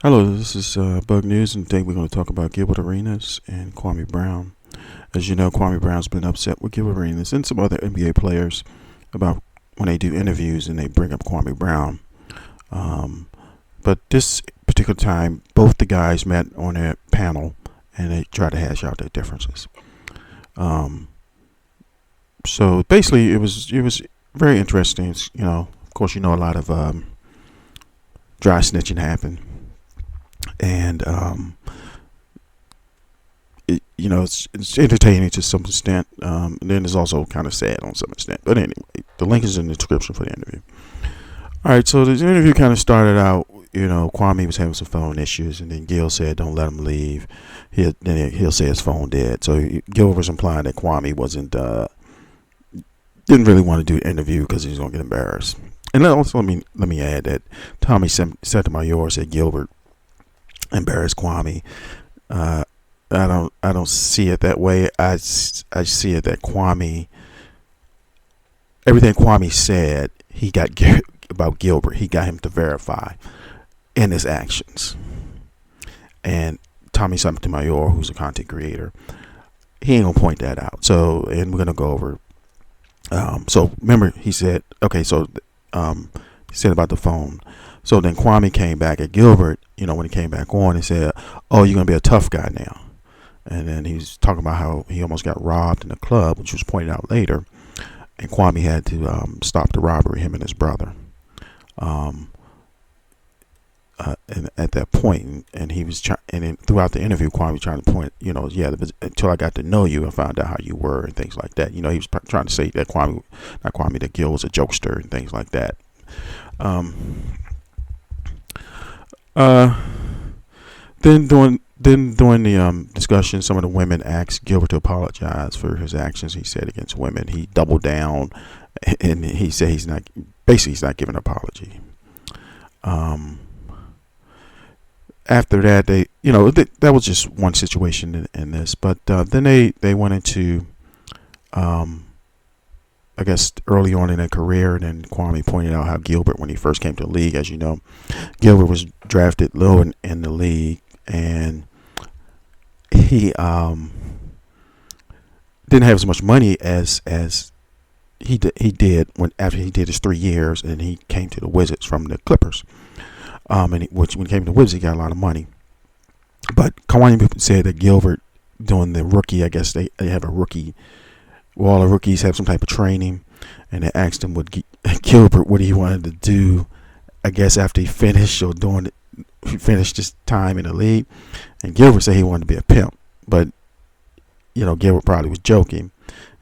Hello, this is Bug News, and today we're going to talk about Gilbert Arenas and Kwame Brown. As you know, Kwame Brown's been upset with Gilbert Arenas and some other NBA players about when they do interviews and they bring up Kwame Brown. But this particular time, both the guys met on a panel and they tried to hash out their differences. So basically, it was very interesting. Of course, a lot of dry snitching happened. And it's entertaining to some extent, and then it's also kind of sad on some extent. But anyway, the link is in the description for the interview. All right, so this interview kind of started out. Kwame was having some phone issues, and then Gil said, "Don't let him leave." He'll say his phone dead. So Gil was implying that Kwame didn't really want to do the interview because he was gonna get embarrassed. And also, let me add that Tommy Sotomayor said Gilbert embarrassed Kwame. I don't see it that way. I see it that everything Kwame said, he got about Gilbert, he got him to verify in his actions. And Tommy Sotomayor, who's a content creator, he ain't gonna point that out. So, and we're gonna go over. So remember, he said, okay. So, he said about the phone. So then Kwame came back at Gilbert, when he came back on, and said, "Oh, you're going to be a tough guy now." And then he was talking about how he almost got robbed in the club, which was pointed out later. And Kwame had to stop the robbery, him and his brother. And at that point, and he was and then throughout the interview, Kwame was trying to point, until I got to know you and found out how you were and things like that. He was trying to say that that Gil was a jokester and things like that. Then during the discussion, some of the women asked Gilbert to apologize for his actions he said against women. He doubled down, and he said he's not giving an apology. After that, that was just one situation in this, but then they went into, I guess, early on in their career, and then Kwame pointed out how Gilbert, when he first came to the league, as you know, Gilbert was drafted low in the league, and he didn't have as much money as he did after he did his 3 years, and he came to the Wizards from the Clippers. When he came to the Wizards, he got a lot of money. But Kwame said that Gilbert, doing the rookie, I guess they have a rookie. Well, all the rookies have some type of training, and they asked him Gilbert what he wanted to do, I guess, after he finished he finished his time in the league. And Gilbert said he wanted to be a pimp, but Gilbert probably was joking,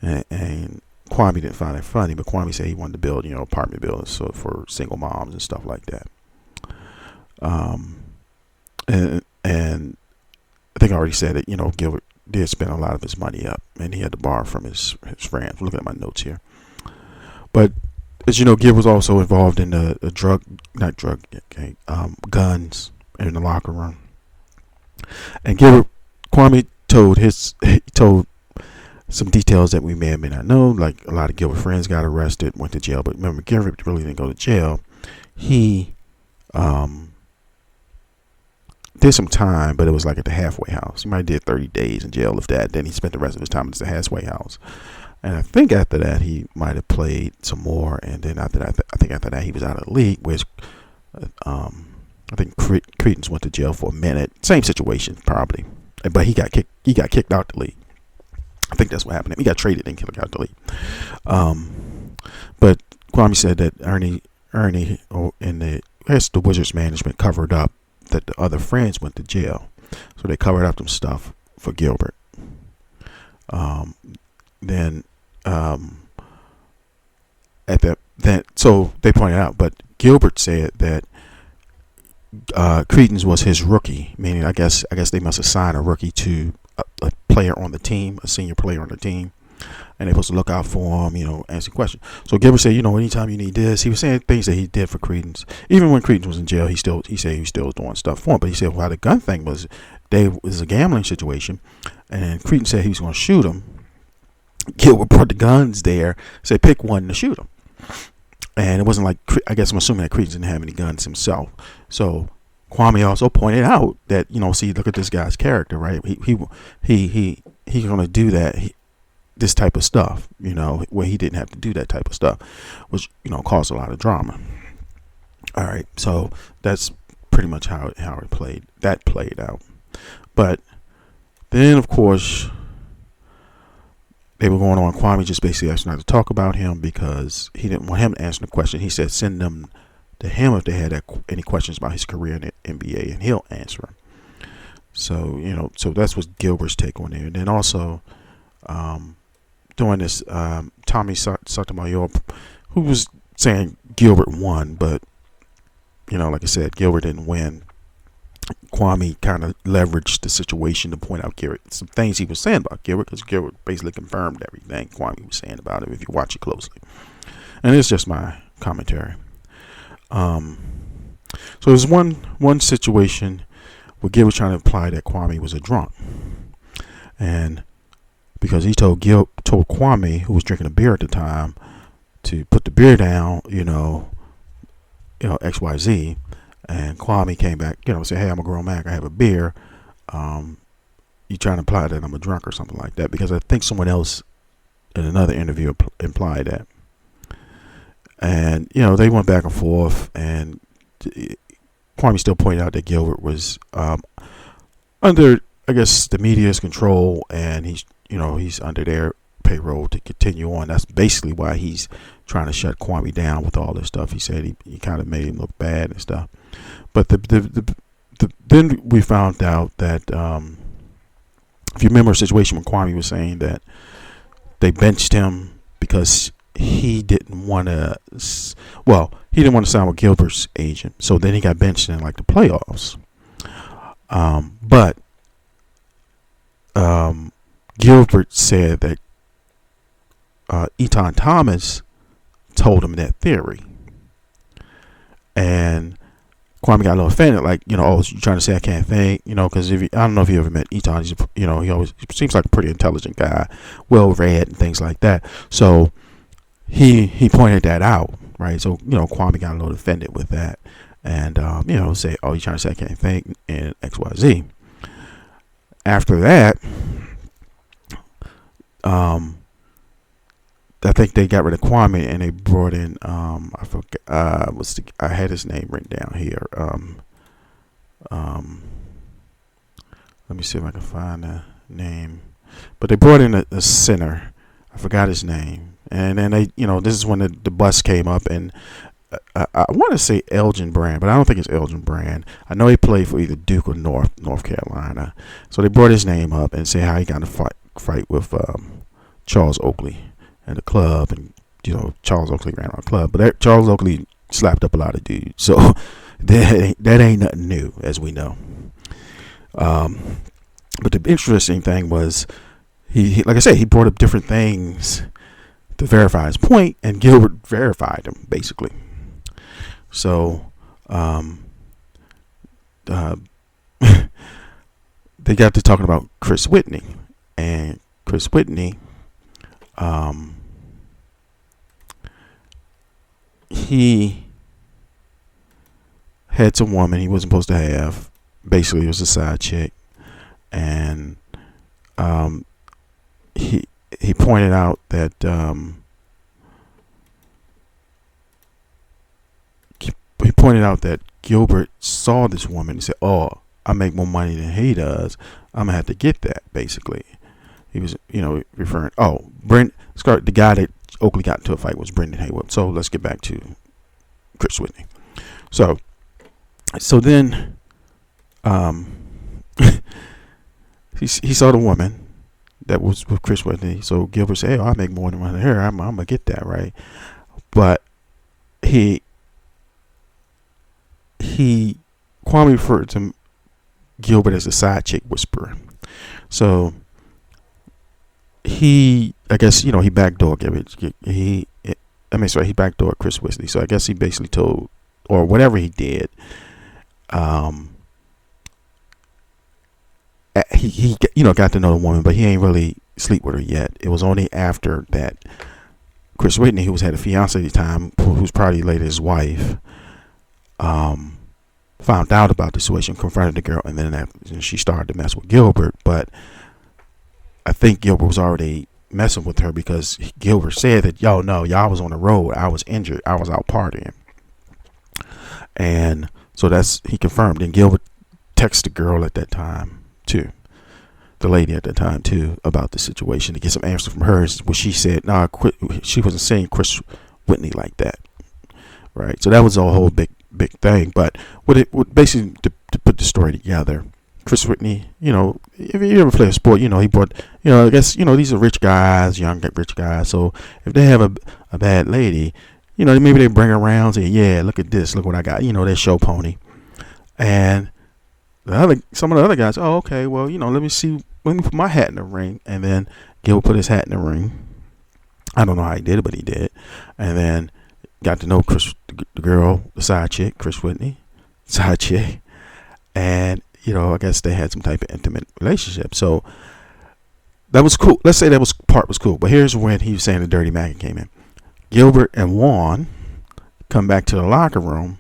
and Kwame didn't find it funny. But Kwame said he wanted to build apartment buildings for single moms and stuff like that. And I think I already said it. Gilbert did spend a lot of his money up, and he had to borrow from his friends. Look at my notes here. But as you know, Gil was also involved in the guns in the locker room. And Kwame told some details that we may or may not know. Like, a lot of Gilbert friends got arrested, went to jail. But remember, Gilbert really didn't go to jail. He did some time, but it was like at the halfway house. He might have did 30 days in jail, if that. Then he spent the rest of his time at the halfway house. And I think after that, he might have played some more. And then after that, he was out of the league. Whereas, I think Cretans went to jail for a minute. Same situation, probably. But he got kicked out the league. I think that's what happened. He got traded and kicked out the league. But Kwame said that Ernie in the Wizards management covered up that the other friends went to jail, so they covered up some stuff for Gilbert. So they pointed out, but Gilbert said that Cretans was his rookie, meaning I guess they must assign a rookie to a player on the team, a senior player on the team, and they're supposed to look out for him, answer questions. So Gilbert said, anytime you need this, he was saying things that he did for Cretans. Even when Cretans was in jail, he said he was still doing stuff for him. But he said, the gun thing was a gambling situation, and Cretans said he was going to shoot him. Gilbert brought the guns there, said pick one to shoot him. And it wasn't like, I guess I'm assuming that Cretans didn't have any guns himself. So Kwame also pointed out that, see, look at this guy's character, right? He's gonna do that. This type of stuff, where he didn't have to do that type of stuff, which caused a lot of drama. All right, so that's pretty much how it played out. But then, of course, they were going on. Kwame just basically asked not to talk about him because he didn't want him to answer the question. He said send them to him if they had any questions about his career in the NBA, and he'll answer them. So so that's what Gilbert's take on there. And then also, doing this, Tommy Sotomayor, who was saying Gilbert won, but like I said, Gilbert didn't win. Kwame kind of leveraged the situation to point out some things he was saying about Gilbert, because Gilbert basically confirmed everything Kwame was saying about him if you watch it closely. And it's just my commentary. So there's one situation where Gilbert was trying to imply that Kwame was a drunk, and because he told Kwame, who was drinking a beer at the time, to put the beer down, XYZ, and Kwame came back, said, hey, I'm a grown man, I have a beer. You trying to imply that I'm a drunk or something like that? Because I think someone else in another interview implied that. And, they went back and forth, and Kwame still pointed out that Gilbert was under, I guess, the media's control, and he's under their payroll to continue on. That's basically why he's trying to shut Kwame down with all this stuff. He said he kind of made him look bad and stuff. But then we found out that if you remember a situation when Kwame was saying that they benched him because he didn't want to sign with Gilbert's agent, so then he got benched in like the playoffs. But Gilbert said that Etan Thomas told him that theory, and Kwame got a little offended, like, oh, you trying to say I can't think, because I don't know if you ever met Etan. He's he always seems like a pretty intelligent guy, well read and things like that. So he pointed that out, right? So Kwame got a little offended with that, and say, oh, you trying to say I can't think and XYZ. After that, I think they got rid of Kwame and they brought in I forgot I had his name written down here. Let me see if I can find the name. But they brought in a center. I forgot his name. And then they, this is when the bus came up, and I want to say Elgin Brand, but I don't think it's Elgin Brand. I know he played for either Duke or North Carolina. So they brought his name up and say how he got in a fight with Charles Oakley at the club, and Charles Oakley ran our club, but Charles Oakley slapped up a lot of dudes, so that ain't nothing new, as we know. But the interesting thing was he like I said, he brought up different things to verify his point, and Gilbert verified him basically. So they got to talking about Chris Whitney, and Chris Whitney, he had some woman he wasn't supposed to have. Basically, it was a side chick, and he pointed out that Gilbert saw this woman and said, "Oh, I make more money than he does. I'm gonna have to get that." Basically, he was, referring. Oh, the guy that Oakley got into a fight was Brendan Haywood. So let's get back to Chris Whitney. So then, he saw the woman that was with Chris Whitney. So Gilbert said, "Oh, I make more than her. I'm gonna get that, right?" But Kwame referred to Gilbert as a side chick whisperer. So he backdoored Gilbert. He backdoored Chris Whitney. So I guess he basically told, or whatever he did, he got to know the woman, but he ain't really sleep with her yet. It was only after that Chris Whitney, who had a fiance at the time, who's probably later his wife, found out about the situation, confronted the girl, and then she started to mess with Gilbert. But I think Gilbert was already messing with her because Gilbert said that, yo, no, y'all was on the road. I was injured. I was out partying. And so he confirmed. And Gilbert texted the girl at that time, too. The lady at that time, too, about the situation to get some answers from her. What she said, she wasn't saying Chris Whitney like that. Right. So that was a whole big thing. But basically, to put the story together, Chris Whitney, if you ever play a sport, he brought, I guess, these are rich guys, young rich guys. So if they have a bad lady, maybe they bring her around and say, yeah, look at this, look what I got, they show pony. And some of the other guys, oh, okay, well, let me put my hat in the ring. And then Gil put his hat in the ring. I don't know how he did it, but he did. And then got to know the girl, the side chick, Chris Whitney, side chick. And, I guess they had some type of intimate relationship. So that was cool. Let's say part was cool. But here's when he was saying the dirty Mackin came in. Gilbert and Juan come back to the locker room,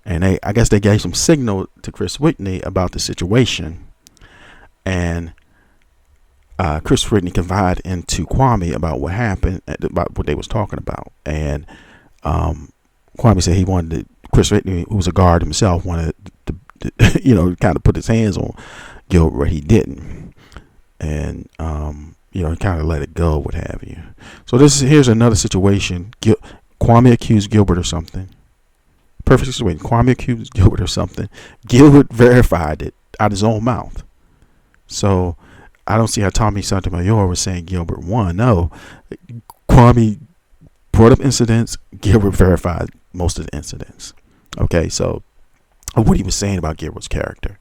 and I guess they gave some signal to Chris Whitney about the situation. And Chris Whitney confided into Kwame about what happened, about what they was talking about. And Kwame said he wanted Chris Whitney, who was a guard himself, wanted to kind of put his hands on Gilbert, but he didn't. And he kind of let it go, what have you. So here's another situation. Kwame accused Gilbert of something. Perfect situation. Kwame accused Gilbert of something. Gilbert verified it out of his own mouth. So I don't see how Tommy Sotomayor was saying Gilbert won. No, Kwame brought up incidents. Gilbert verified most of the incidents. Okay, so what he was saying about Gilbert's character.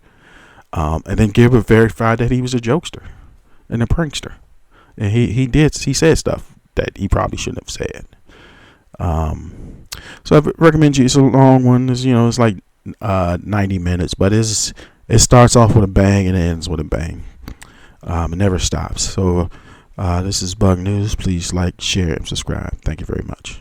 And then Gilbert verified that he was a jokester and a prankster. And he said stuff that he probably shouldn't have said. So I recommend you. It's a long one. It's like 90 minutes, but it starts off with a bang and it ends with a bang. It never stops. So this is Bug News. Please like, share, and subscribe. Thank you very much.